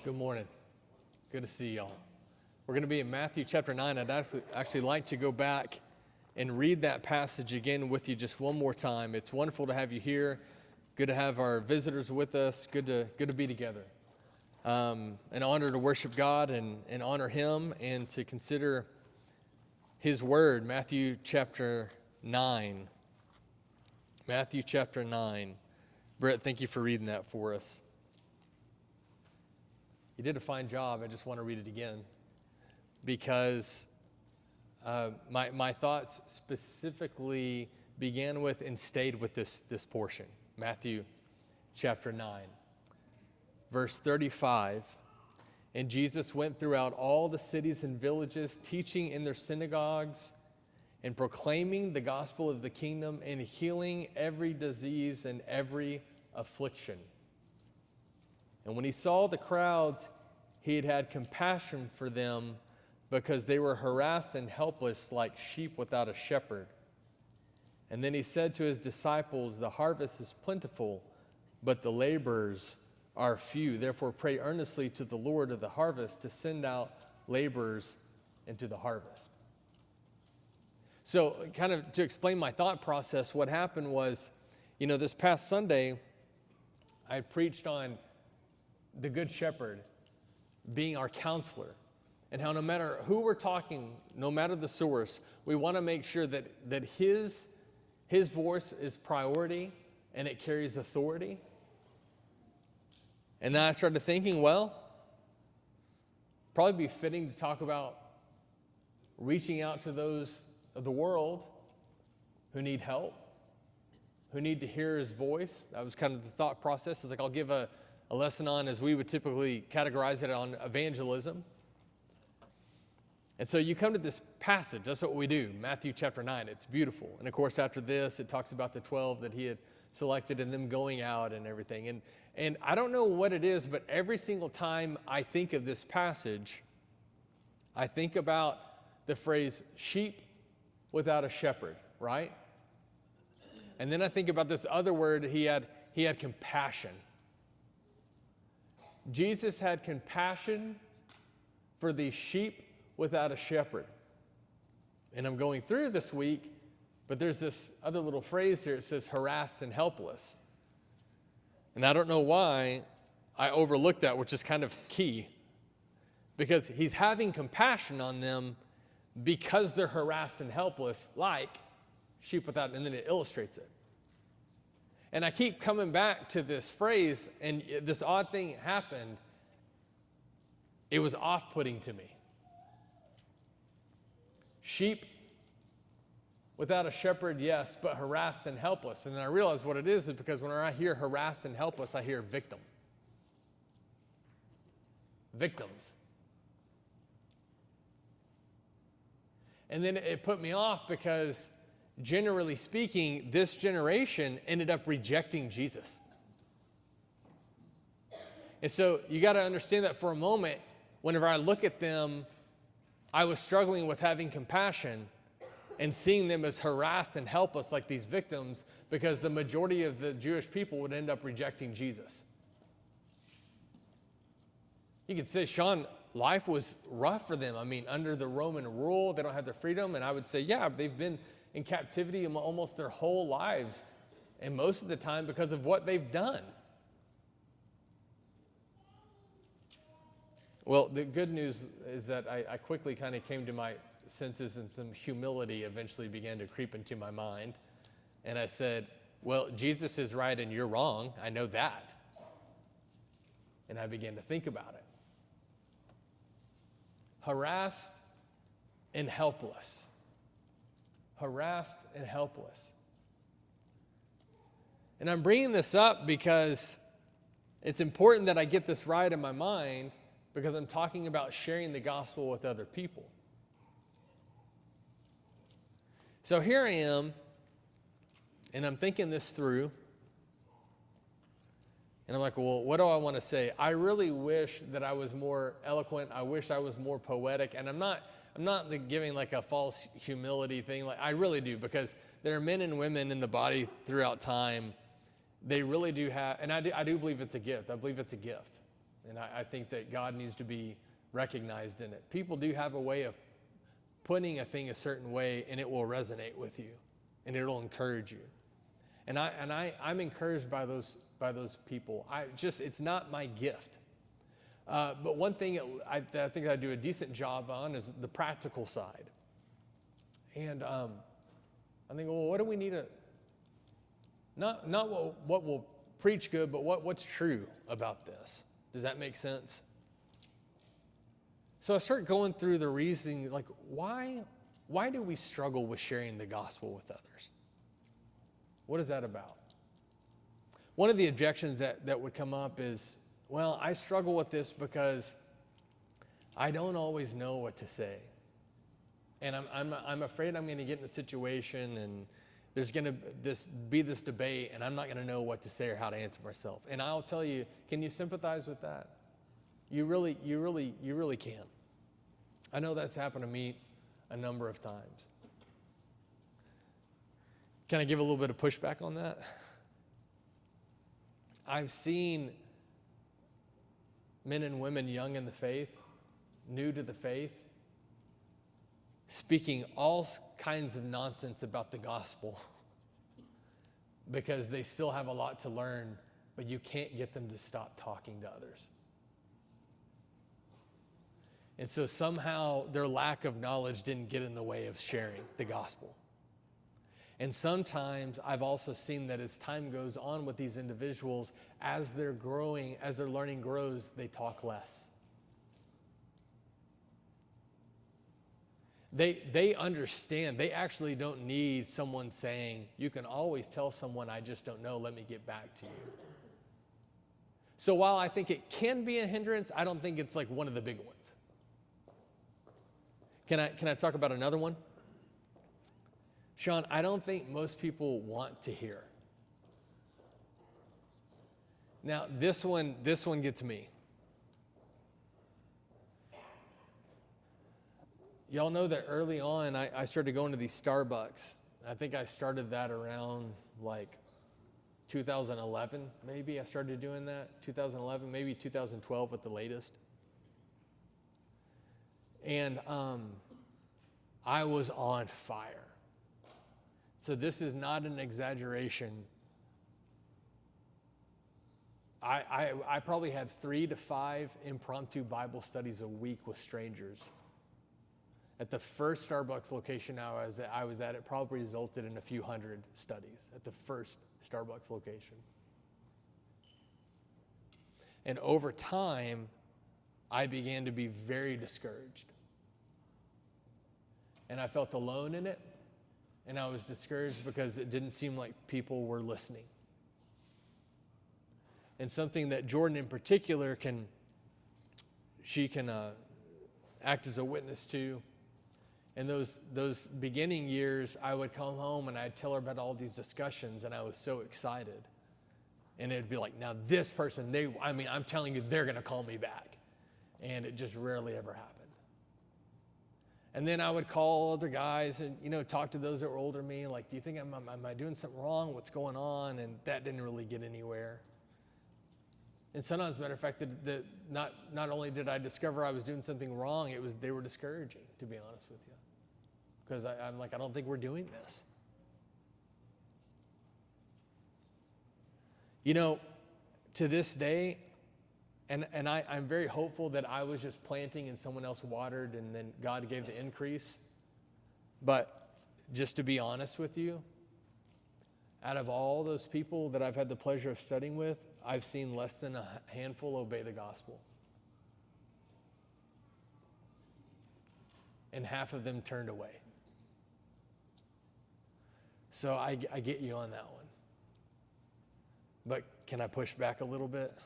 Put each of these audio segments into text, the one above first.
Good morning. Good to see y'all. We're going to be in Matthew chapter 9. I'd actually like to go back and read that passage again with you just one more time. It's wonderful to have you here. Good to have our visitors with us. Good to be together. An honor to worship God and honor Him and to consider His Word. Matthew chapter 9. Matthew chapter 9. Brett, thank you for reading that for us. You did a fine job. I just want to read it again because my thoughts specifically began with and stayed with this portion. Matthew chapter 9, verse 35. And Jesus went throughout all the cities and villages, teaching in their synagogues and proclaiming the gospel of the kingdom and healing every disease and every affliction. And when he saw the crowds, he had compassion for them because they were harassed and helpless like sheep without a shepherd. And then he said to his disciples, the harvest is plentiful, but the laborers are few. Therefore pray earnestly to the Lord of the harvest to send out laborers into the harvest. So kind of to explain my thought process, what happened was, this past Sunday, I preached on the Good Shepherd being our counselor, and how no matter who we're talking, no matter the source, we want to make sure that his voice is priority and it carries authority. And then I started thinking, probably be fitting to talk about reaching out to those of the world who need help, who need to hear his voice. That was kind of the thought process. It's like I'll give a lesson on, as we would typically categorize it, on evangelism. And so you come to this passage, that's what we do, Matthew chapter 9, it's beautiful. And of course after this, it talks about the 12 that he had selected and them going out and everything. And I don't know what it is, but every single time I think of this passage, I think about the phrase sheep without a shepherd, right? And then I think about this other word, he had compassion. Jesus had compassion for these sheep without a shepherd. And I'm going through this week, but there's this other little phrase here. It says harassed and helpless. And I don't know why I overlooked that, which is kind of key. Because he's having compassion on them because they're harassed and helpless, like sheep without, and then it illustrates it. And I keep coming back to this phrase, and this odd thing happened. It was off-putting to me. Sheep without a shepherd, yes, but harassed and helpless. And then I realized what it is because when I hear harassed and helpless, I hear victim. Victims. And then it put me off because, generally speaking, this generation ended up rejecting Jesus. And so you got to understand that for a moment, whenever I look at them, I was struggling with having compassion and seeing them as harassed and helpless like these victims because the majority of the Jewish people would end up rejecting Jesus. You could say, Sean, life was rough for them. I mean, under the Roman rule, they don't have their freedom. And I would say, yeah, they've been in captivity almost their whole lives, and most of the time because of what they've done. Well, the good news is that I quickly kind of came to my senses, and some humility eventually began to creep into my mind. And I said, well, Jesus is right and you're wrong. I know that. And I began to think about it. Harassed and helpless. Harassed and helpless. And I'm bringing this up because it's important that I get this right in my mind, because I'm talking about sharing the gospel with other people. So here I am, and I'm thinking this through, and I'm like, well, what do I want to say? I really wish that I was more eloquent. I wish I was more poetic, and I'm not giving like a false humility thing. Like I really do, because there are men and women in the body throughout time. They really do have, and I do believe it's a gift. I believe it's a gift. And I think that God needs to be recognized in it. People do have a way of putting a thing a certain way, and it will resonate with you, and it'll encourage you. And I'm encouraged by those people. It's not my gift. But one thing I think I do a decent job on is the practical side. And I think, well, what do we need to, not what will preach good, but what's true about this? Does that make sense? So I start going through the reasoning, like, why do we struggle with sharing the gospel with others? What is that about? One of the objections that would come up is, well, I struggle with this because I don't always know what to say. And I'm afraid I'm going to get in a situation and there's going to be this debate and I'm not going to know what to say or how to answer myself. And I'll tell you, can you sympathize with that? You really can. I know that's happened to me a number of times. Can I give a little bit of pushback on that? I've seen men and women young in the faith, new to the faith, speaking all kinds of nonsense about the gospel because they still have a lot to learn, but you can't get them to stop talking to others. And so somehow their lack of knowledge didn't get in the way of sharing the gospel. And sometimes I've also seen that as time goes on with these individuals, as they're growing, as their learning grows, they talk less. They understand. They actually don't need someone saying, you can always tell someone, I just don't know, let me get back to you. So while I think it can be a hindrance, I don't think it's like one of the big ones. Can I talk about another one? Sean, I don't think most people want to hear. Now, this one gets me. Y'all know that early on, I started going to these Starbucks. I think I started that around like 2011, maybe. I started doing that, 2011, maybe 2012 at the latest. And I was on fire. So this is not an exaggeration. I probably had 3 to 5 impromptu Bible studies a week with strangers. At the first Starbucks location I was at, it probably resulted in a few hundred studies at the first Starbucks location. And over time, I began to be very discouraged. And I felt alone in it. And I was discouraged because it didn't seem like people were listening. And something that Jordan in particular can act as a witness to. In those beginning years, I would come home and I'd tell her about all these discussions, and I was so excited. And it'd be like, now this person, I'm telling you, they're going to call me back. And it just rarely ever happened. And then I would call other guys and, talk to those that were older than me, like, do you think am I doing something wrong? What's going on? And that didn't really get anywhere. And sometimes, as a matter of fact, that not only did I discover I was doing something wrong, they were discouraging, to be honest with you. Because I'm like, I don't think we're doing this. To this day, and I'm very hopeful that I was just planting and someone else watered and then God gave the increase. But just to be honest with you, out of all those people that I've had the pleasure of studying with, I've seen less than a handful obey the gospel. And half of them turned away. So I get you on that one. But can I push back a little bit?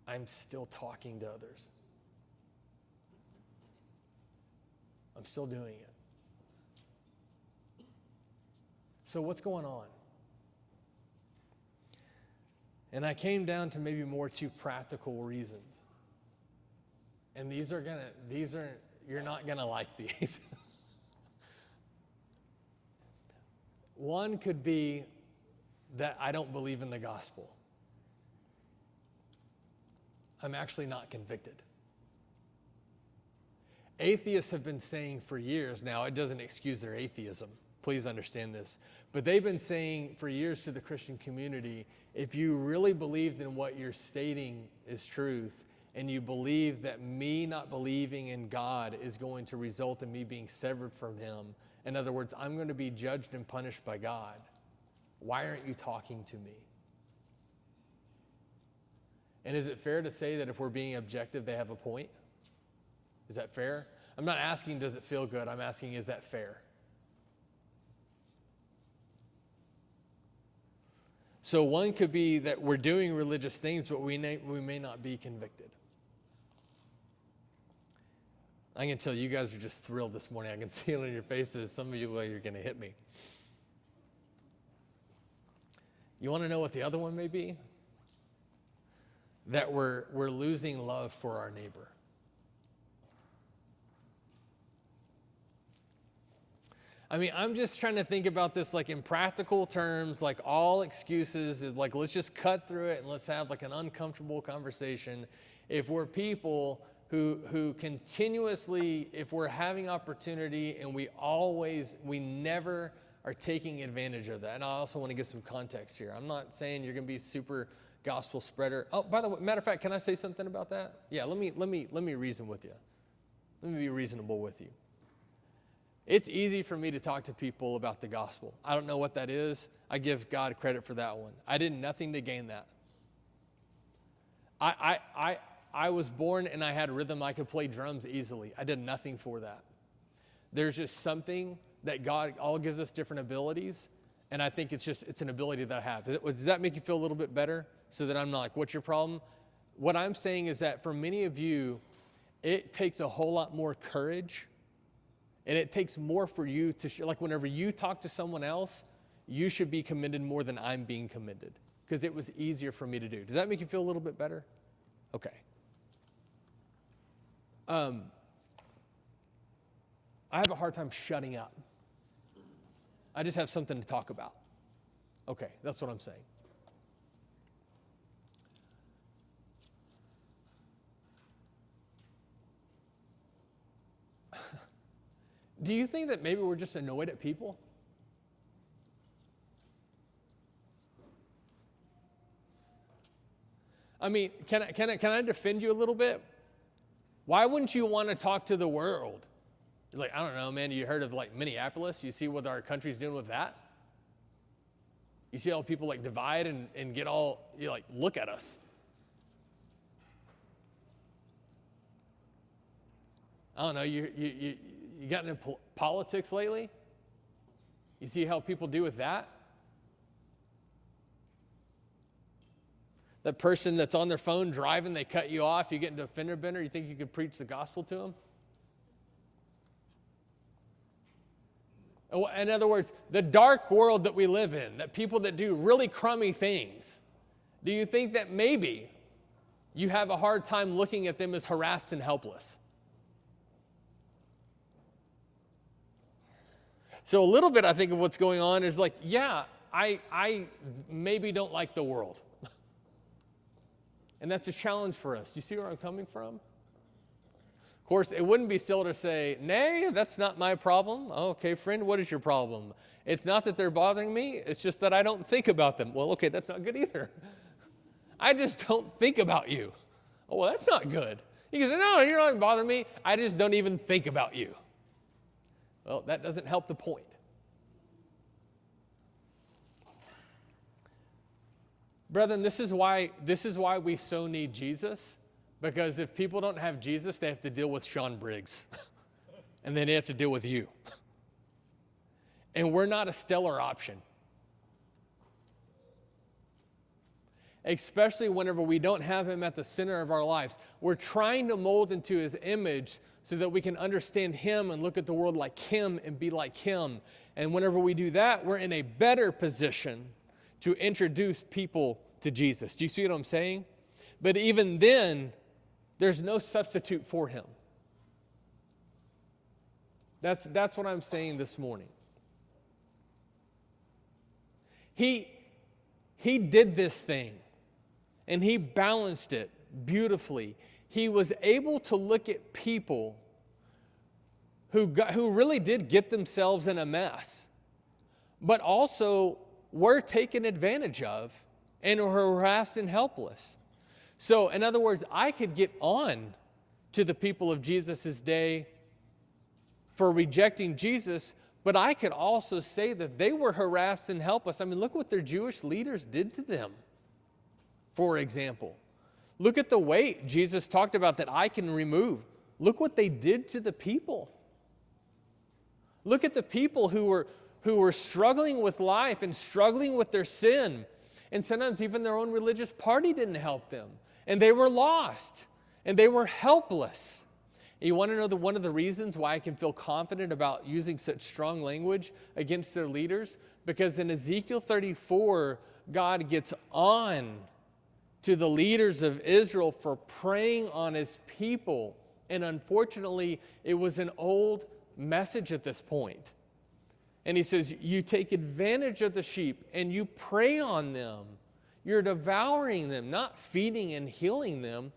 I'm still talking to others. I'm still doing it. So what's going on? And I came down to maybe more 2 practical reasons. And you're not gonna like these. One could be that I don't believe in the gospel. I'm actually not convicted. Atheists have been saying for years now, it doesn't excuse their atheism. Please understand this. But they've been saying for years to the Christian community, if you really believed in what you're stating is truth, and you believe that me not believing in God is going to result in me being severed from him, in other words, I'm going to be judged and punished by God, why aren't you talking to me? And is it fair to say that if we're being objective, they have a point? Is that fair? I'm not asking, does it feel good? I'm asking, is that fair? So one could be that we're doing religious things, but we may not be convicted. I can tell you guys are just thrilled this morning. I can see it on your faces. Some of you look like you're going to hit me. You want to know what the other one may be? That we're losing love for our neighbor. I mean, I'm just trying to think about this like in practical terms, like all excuses, like let's just cut through it and let's have like an uncomfortable conversation. If we're people who continuously, if we're having opportunity and we never are taking advantage of that. And I also want to give some context here. I'm not saying you're going to be super gospel spreader. Oh, by the way, matter of fact, can I say something about that? Yeah, let me reason with you. Let me be reasonable with you. It's easy for me to talk to people about the gospel. I don't know what that is. I give God credit for that one. I did nothing to gain that. I was born and I had rhythm. I could play drums easily. I did nothing for that. There's just something that God all gives us different abilities, and I think it's an ability that I have. Does that make you feel a little bit better? So that I'm not like, what's your problem? What I'm saying is that for many of you, it takes a whole lot more courage. And it takes more for you to, like whenever you talk to someone else, you should be commended more than I'm being commended because it was easier for me to do. Does that make you feel a little bit better? Okay. I have a hard time shutting up. I just have something to talk about. Okay, that's what I'm saying. Do you think that maybe we're just annoyed at people? I mean, can I defend you a little bit? Why wouldn't you want to talk to the world? You're like, I don't know, man. You heard of like Minneapolis? You see what our country's doing with that? You see how people like divide and get all, you like, look at us. I don't know, you got into politics lately? You see how people do with that? That person that's on their phone driving, they cut you off, you get into a fender bender, you think you could preach the gospel to them? In other words, the dark world that we live in, that people that do really crummy things, do you think that maybe you have a hard time looking at them as harassed and helpless? So a little bit, I think, of what's going on is like, yeah, I maybe don't like the world. And that's a challenge for us. Do you see where I'm coming from? Of course, it wouldn't be still to say, nay, that's not my problem. Okay, friend, what is your problem? It's not that they're bothering me. It's just that I don't think about them. Well, okay, that's not good either. I just don't think about you. Oh, well, that's not good. You can say, no, you're not bothering me. I just don't even think about you. Well, that doesn't help the point. Brethren, this is why we so need Jesus, because if people don't have Jesus, they have to deal with Sean Briggs, and then they have to deal with you. And we're not a stellar option. Especially whenever we don't have him at the center of our lives. We're trying to mold into his image so that we can understand him and look at the world like him and be like him. And whenever we do that, we're in a better position to introduce people to Jesus. Do you see what I'm saying? But even then, there's no substitute for him. That's what I'm saying this morning. He did this thing, and he balanced it beautifully. He was able to look at people who really did get themselves in a mess, but also were taken advantage of and were harassed and helpless. So, in other words, I could get on to the people of Jesus' day for rejecting Jesus, but I could also say that they were harassed and helpless. I mean, look what their Jewish leaders did to them, for example. Look at the weight Jesus talked about that I can remove. Look what they did to the people. Look at the people who were struggling with life and struggling with their sin. And sometimes even their own religious party didn't help them. And they were lost. And they were helpless. And you want to know one of the reasons why I can feel confident about using such strong language against their leaders? Because in Ezekiel 34, God gets on to the leaders of Israel for preying on his people. And unfortunately, it was an old message at this point. And he says, you take advantage of the sheep and you prey on them. You're devouring them, not feeding and healing them.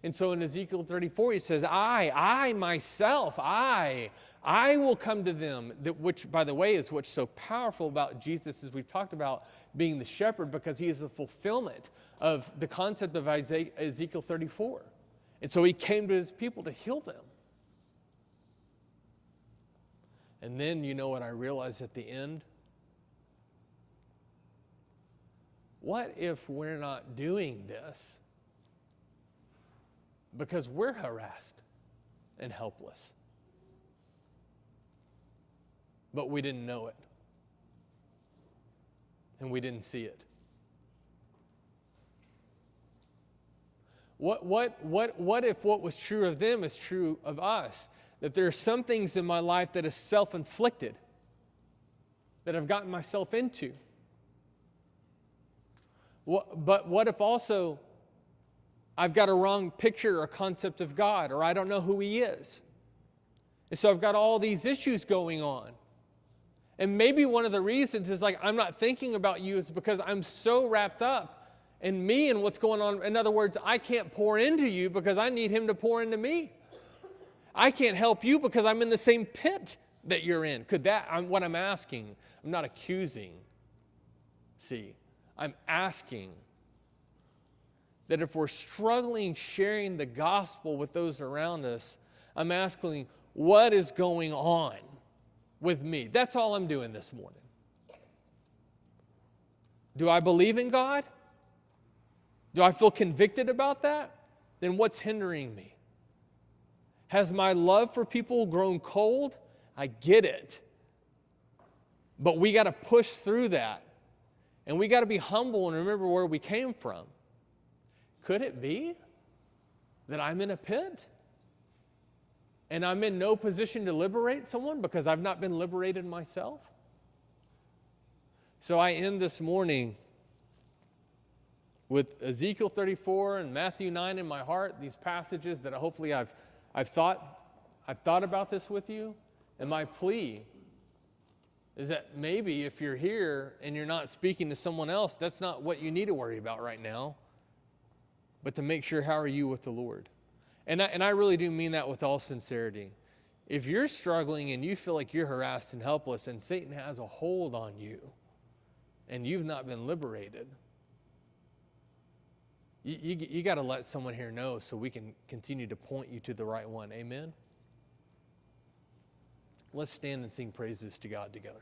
And so in Ezekiel 34, he says, I myself, I will come to them, which, by the way, is what's so powerful about Jesus, as we've talked about being the shepherd, because he is the fulfillment of the concept of Ezekiel 34. And so he came to his people to heal them. And then, you know what I realized at the end? What if we're not doing this because we're harassed and helpless, but we didn't know it and we didn't see it? What if what was true of them is true of us? That there are some things in my life that is self-inflicted, that I've gotten myself into. But what if also I've got a wrong picture or concept of God, or I don't know who he is? And so I've got all these issues going on. And maybe one of the reasons is like I'm not thinking about you is because I'm so wrapped up in me and what's going on. In other words, I can't pour into you because I need him to pour into me. I can't help you because I'm in the same pit that you're in. What I'm asking, I'm not accusing. See, I'm asking that if we're struggling sharing the gospel with those around us, I'm asking, what is going on with me? That's all I'm doing this morning. Do I believe in God? Do I feel convicted about that? Then what's hindering me? Has my love for people grown cold? I get it. But we got to push through that. And we got to be humble and remember where we came from. Could it be that I'm in a pit? And I'm in no position to liberate someone because I've not been liberated myself? So I end this morning with Ezekiel 34 and Matthew 9 in my heart, these passages that hopefully I've thought about this with you, and my plea is that maybe if you're here and you're not speaking to someone else, that's not what you need to worry about right now, but to make sure, how are you with the Lord? And I really do mean that with all sincerity. If you're struggling and you feel like you're harassed and helpless and Satan has a hold on you and you've not been liberated, you got to let someone here know so we can continue to point you to the right one. Amen? Let's stand and sing praises to God together.